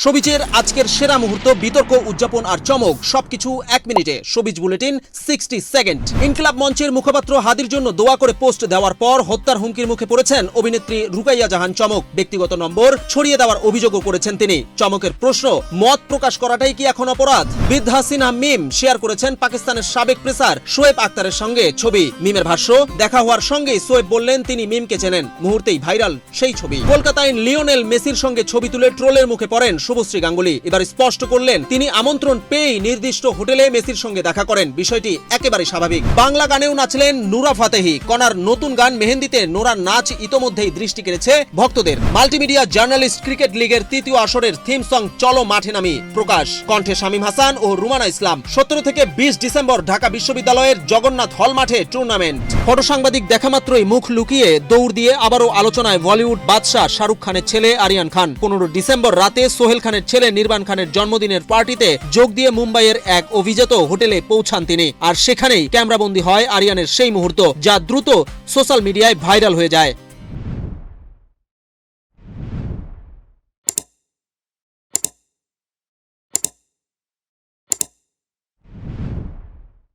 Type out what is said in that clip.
শোবিজের আজকের সেরা মুহূর্ত, বিতর্ক, উদযাপন আর চমক সবকিছু এক মিনিটে। Showbiz bulletin 60 second. ইনকিলাব মঞ্চের মুখপাত্র হাদির জন্য দোয়া করে পোস্ট দেওয়ার পর হত্যার হুমকির মুখে পড়েছেন অভিনেত্রী রুকাইয়া জাহান চমক। ব্যক্তিগত নম্বর ছড়িয়ে দেওয়ার অভিযোগও করেছেন তিনি। চমকের প্রশ্ন, মত প্রকাশ করাটাই কি এখন অপরাধ? বৃদ্ধা সিনহা মিম শেয়ার করেছেন পাকিস্তানের সাবেক পেসার শোয়েব আক্তারের সঙ্গে ছবি। মিমের ভাষ্য, দেখা হওয়ার সঙ্গেই শোয়েব বললেন তিনি মিমকে চেনেন। মুহূর্তেই ভাইরাল সেই ছবি। কলকাতায় লিওনেল মেসির সঙ্গে ছবি তুলে ট্রোলের মুখে পড়েন শুভশ্রী গাঙ্গুলী। এবার স্পষ্ট করলেন তিনি আমন্ত্রণ পেয়েই নির্দিষ্ট হোটেলে মেসির সঙ্গে দেখা করেন। বিষয়টি একেবারে স্বাভাবিক। বাংলা গানেও নাচলেন নুরা ফাতেহি। কনার নতুন গান মেহেন্দিতে নোরার নাচ ইতোমধ্যেই দৃষ্টি কেড়েছে ভক্তদের। মাল্টিমিডিয়া জার্নালিস্ট ক্রিকেট লিগের তৃতীয় আসরের থিম সং চলো মাঠে নামি প্রকাশ। কণ্ঠে শামীম হাসান ও রুমানা ইসলাম। 17 থেকে 20 ডিসেম্বর ঢাকা বিশ্ববিদ্যালয়ের জগন্নাথ হল মাঠে টুর্নামেন্ট। ফটো সাংবাদিক দেখা মাত্রই মুখ লুকিয়ে দৌড় দিয়ে আবারও আলোচনায় বলিউড বাদশাহ শাহরুখ খানের ছেলে আরিয়ান খান। 15 ডিসেম্বর রাতে সোহেল খানের ছেলে নির্বাণ খানের জন্মদিনের পার্টিতে যোগ দিয়ে মুম্বাইয়ের এক অভিজাত হোটেলে পৌঁছান তিনি। আর সেখানেই ক্যামেরাবন্দী হয় আরিয়ানের সেই মুহূর্ত, যা দ্রুত সোশ্যাল মিডিয়ায় ভাইরাল হয়ে যায়।